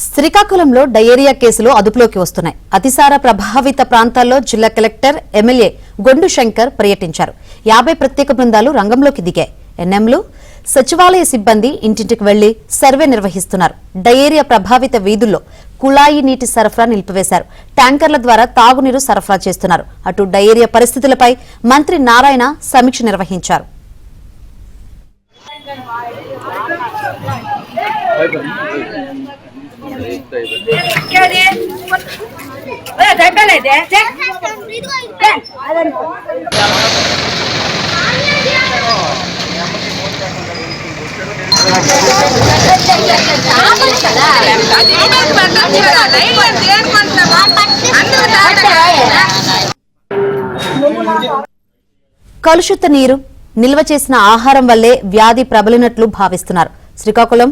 శ్రీకాకుళంలో డయేరియా కేసులు అదుపులోకి వస్తున్నాయి. అతిసార ప్రభావిత ప్రాంతాల్లో జిల్లా కలెక్టర్ ఎమ్మెల్యే గొండు శంకర్ పర్యటించారు. 50 ప్రత్యేక బృందాలు రంగంలోకి దిగాయి. ఎన్ఎంలు, సచివాలయ సిబ్బంది ఇంటింటికి వెళ్లి సర్వే నిర్వహిస్తున్నారు. డయేరియా ప్రభావిత వీధుల్లో కుళాయి నీటి సరఫరా నిలిపివేశారు. ట్యాంకర్ల ద్వారా తాగునీరు సరఫరా చేస్తున్నారు. అటు డయేరియా పరిస్థితులపై మంత్రి నారాయణ సమీక్ష నిర్వహించారు. కలుషిత నీరు, నిల్వ చేసిన ఆహారం వల్లే వ్యాధి ప్రబలినట్లు భావిస్తున్నారు. శ్రీకాకుళం,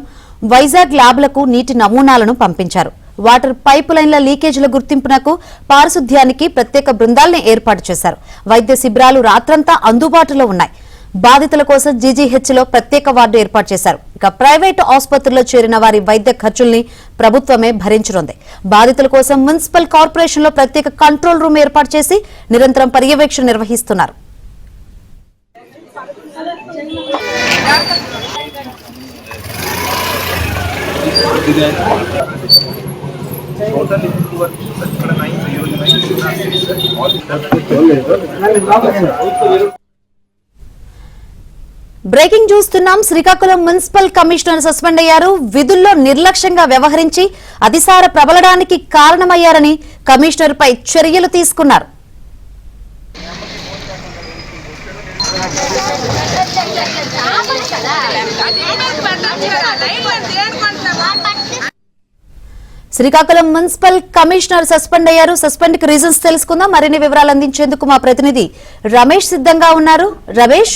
వైజాగ్ ల్యాబ్లకు నీటి నమూనాలను పంపించారు. వాటర్ పైపు లైన్ల లీకేజీల గుర్తింపునకు, పారిశుధ్యానికి ప్రత్యేక బృందాలను ఏర్పాటు చేశారు. వైద్య శిబిరాలు రాత్రంతా అందుబాటులో ఉన్నాయి. బాధితుల కోసం జీజీహెచ్లో ప్రత్యేక వార్డు ఏర్పాటు చేశారు. ఇక ప్రైవేటు ఆసుపత్రుల్లో చేరిన వారి వైద్య ఖర్చుల్ని ప్రభుత్వమే భరించనుంది. బాధితుల కోసం మున్సిపల్ కార్పొరేషన్లో ప్రత్యేక కంట్రోల్ రూమ్ ఏర్పాటు చేసి నిరంతరం పర్యవేక్షణ నిర్వహిస్తున్నారు. బ్రేకింగ్ చూస్తున్నాం. శ్రీకాకుళం మున్సిపల్ కమిషనర్ సస్పెండ్ అయ్యారు. విధుల్లో నిర్లక్ష్యంగా వ్యవహరించి అతిసార ప్రబలడానికి కారణమయ్యారని కమిషనర్ పై చర్యలు తీసుకున్నారు. శ్రీకాకుళం మున్సిపల్ కమిషనర్ సస్పెండ్ అయ్యారు. సస్పెండ్ కి రీజన్స్ తెలుసుకుందాం. మరిన్ని వివరాలు అందించేందుకు మా ప్రతినిధి రమేష్ సిద్ధంగా ఉన్నారు. రమేష్,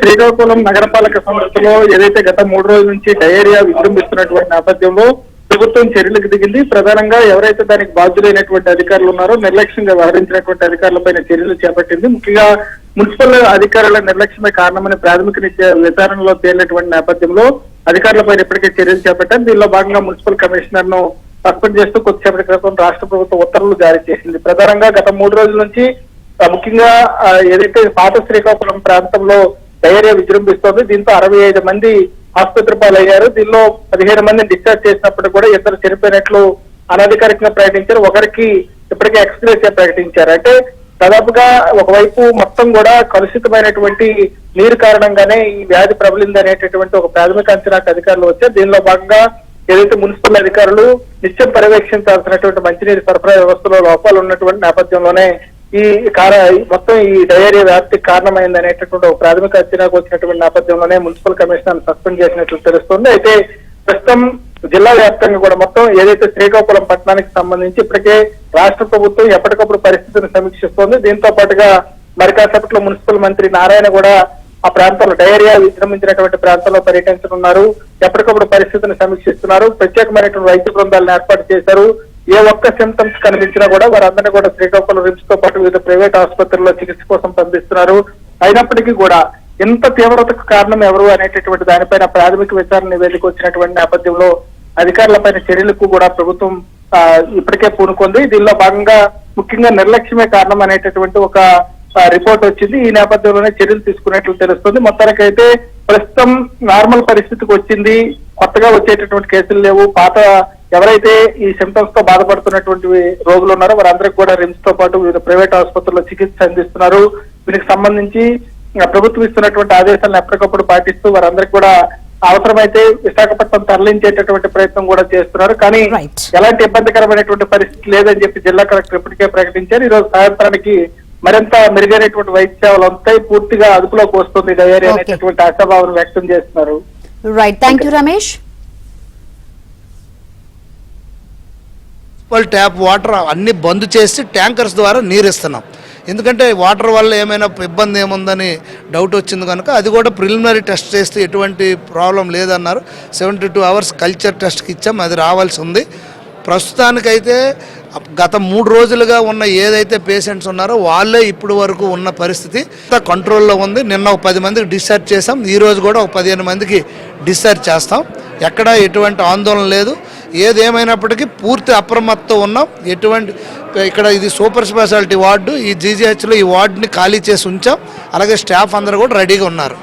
శ్రీకాకుళం నగరపాలక సంస్థలో ఏదైతే గత 3 రోజుల నుంచి డయేరియా విజృంభిస్తున్నటువంటి నేపథ్యంలో ప్రభుత్వం చర్యలకు దిగింది. ప్రధానంగా ఎవరైతే దానికి బాధ్యులైనటువంటి అధికారులు ఉన్నారో నిర్లక్ష్యంగా వ్యవహరించినటువంటి అధికారులపైన చర్యలు చేపట్టింది. ముఖ్యంగా మున్సిపల్ అధికారుల నిర్లక్ష్యమే కారణమని ప్రాథమిక విచారణలో తేలినటువంటి నేపథ్యంలో అధికారులపైన ఇప్పటికే చర్యలు చేపట్టారు. దీనిలో భాగంగా మున్సిపల్ కమిషనర్ ను సస్పెండ్ చేస్తూ కొద్దిసేపటి క్రితం రాష్ట్ర ప్రభుత్వం ఉత్తర్వులు జారీ చేసింది. ప్రధానంగా గత 3 రోజుల నుంచి ముఖ్యంగా ఏదైతే పాత శ్రీకాకుళం ప్రాంతంలో డయేరియా విజృంభిస్తోంది. దీంతో 65 మంది ఆసుపత్రి పాలయ్యారు. దీనిలో 15 మందిని డిశ్చార్జ్ చేసినప్పుడు కూడా 2 చనిపోయినట్లు అనధికారికంగా ప్రకటించారు. ఒకరికి ఇప్పటికే ఎక్స్గ్రేషియా ప్రకటించారు. అంటే దాదాపుగా ఒకవైపు మొత్తం కూడా కలుషితమైనటువంటి నీరు కారణంగానే ఈ వ్యాధి ప్రబలింది అనేటటువంటి ఒక ప్రాథమిక అంచనాకు అధికారులు వచ్చారు. దీనిలో భాగంగా ఏదైతే మున్సిపల్ అధికారులు నిత్యం పర్యవేక్షించాల్సినటువంటి మంచినీరు సరఫరా వ్యవస్థలో లోపాలు ఉన్నటువంటి నేపథ్యంలోనే ఈ మొత్తం ఈ డయేరియా వ్యాప్తికి కారణమైంది అనేటటువంటి ఒక ప్రాథమిక అంచనాకు వచ్చినటువంటి నేపథ్యంలోనే మున్సిపల్ కమిషనర్ సస్పెండ్ చేసినట్లు తెలుస్తుంది. అయితే ప్రస్తుతం జిల్లా వ్యాప్తంగా కూడా మొత్తం ఏదైతే శ్రీకాకుళం పట్టణానికి సంబంధించి ఇప్పటికే రాష్ట్ర ప్రభుత్వం ఎప్పటికప్పుడు పరిస్థితిని సమీక్షిస్తోంది. దీంతో పాటుగా మరి కాసేపట్లో మున్సిపల్ మంత్రి నారాయణ కూడా ఆ ప్రాంతంలో డయేరియా విజృంభించినటువంటి ప్రాంతంలో పర్యటించనున్నారు. ఎప్పటికప్పుడు పరిస్థితిని సమీక్షిస్తున్నారు. ప్రత్యేకమైనటువంటి వైద్య బృందాలను ఏర్పాటు చేశారు. ఏ ఒక్క సిమ్టమ్స్ కనిపించినా కూడా వారందరినీ కూడా శ్రీకాకుళం రిమ్స్ తో పాటు వివిధ ప్రైవేట్ ఆసుపత్రుల్లో చికిత్స కోసం పంపిస్తున్నారు. అయినప్పటికీ కూడా ఎంత తీవ్రతకు కారణం ఎవరు అనేటటువంటి దానిపైన ప్రాథమిక విచారణ నివేదిక వచ్చినటువంటి నేపథ్యంలో అధికారులపైన చర్యలకు కూడా ప్రభుత్వం ఇప్పటికే పూనుకుంది. దీనిలో భాగంగా ముఖ్యంగా నిర్లక్ష్యమే కారణం అనేటటువంటి ఒక రిపోర్ట్ వచ్చింది. ఈ నేపథ్యంలోనే చర్యలు తీసుకున్నట్లు తెలుస్తుంది. మొత్తానికైతే ప్రస్తుతం నార్మల్ పరిస్థితికి వచ్చింది. కొత్తగా వచ్చేటటువంటి కేసులు లేవు. పాత ఎవరైతే ఈ సిమ్టమ్స్ తో బాధపడుతున్నటువంటి రోగులు ఉన్నారో వారందరికీ కూడా రిమ్స్ తో పాటు వివిధ ప్రైవేట్ ఆసుపత్రుల్లో చికిత్స అందిస్తున్నారు. దీనికి సంబంధించి ప్రభుత్వం ఇస్తున్నటువంటి ఆదేశాలను ఎప్పటికప్పుడు పాటిస్తూ వారందరికీ కూడా అవసరమైతే విశాఖపట్నం తరలించేటటువంటి ప్రయత్నం కూడా చేస్తున్నారు. కానీ ఎలాంటి ఇబ్బందికరమైనటువంటి పరిస్థితి లేదని చెప్పి జిల్లా కలెక్టర్ ఇప్పటికే ప్రకటించారు. ఈ రోజు సాయంత్రానికి మరింత మెరుగైనటువంటి వైద్య సేవలు అంతాయి పూర్తిగా అదుపులోకి వస్తుంది డయేరియా అనేటటువంటి ఆశాభావం వ్యక్తం చేస్తున్నారు. Right, thank you Ramesh. Tap water అన్ని బంద్ చేసి ట్యాంకర్స్ ద్వారా నీరు ఇస్తున్నాం. ఎందుకంటే వాటర్ వల్ల ఏమైనా ఇబ్బంది ఏముందని డౌట్ వచ్చింది కనుక అది కూడా ప్రిలిమినరీ టెస్ట్ చేస్తే ఎటువంటి ప్రాబ్లం లేదన్నారు. 72 hours కల్చర్ టెస్ట్కి ఇచ్చాం, అది రావాల్సి ఉంది. ప్రస్తుతానికైతే గత 3 రోజులుగా ఉన్న ఏదైతే పేషెంట్స్ ఉన్నారో వాళ్ళే ఇప్పుడు వరకు ఉన్న పరిస్థితి కంట్రోల్లో ఉంది. నిన్న ఒక 10 మందికి డిశ్చార్జ్ చేసాం, ఈరోజు కూడా ఒక 15 మందికి డిశ్చార్జ్ చేస్తాం. ఎక్కడ ఎటువంటి ఆందోళన లేదు. ఏదేమైనప్పటికీ పూర్తి అప్రమత్తం ఉన్నాం. ఇక్కడ ఇది సూపర్ స్పెషాలిటీ వార్డు, ఈ జీజీహెచ్లో ఈ వార్డుని ఖాళీ చేసి ఉంచాం. అలాగే స్టాఫ్ అందరూ కూడా రెడీగా ఉన్నారు.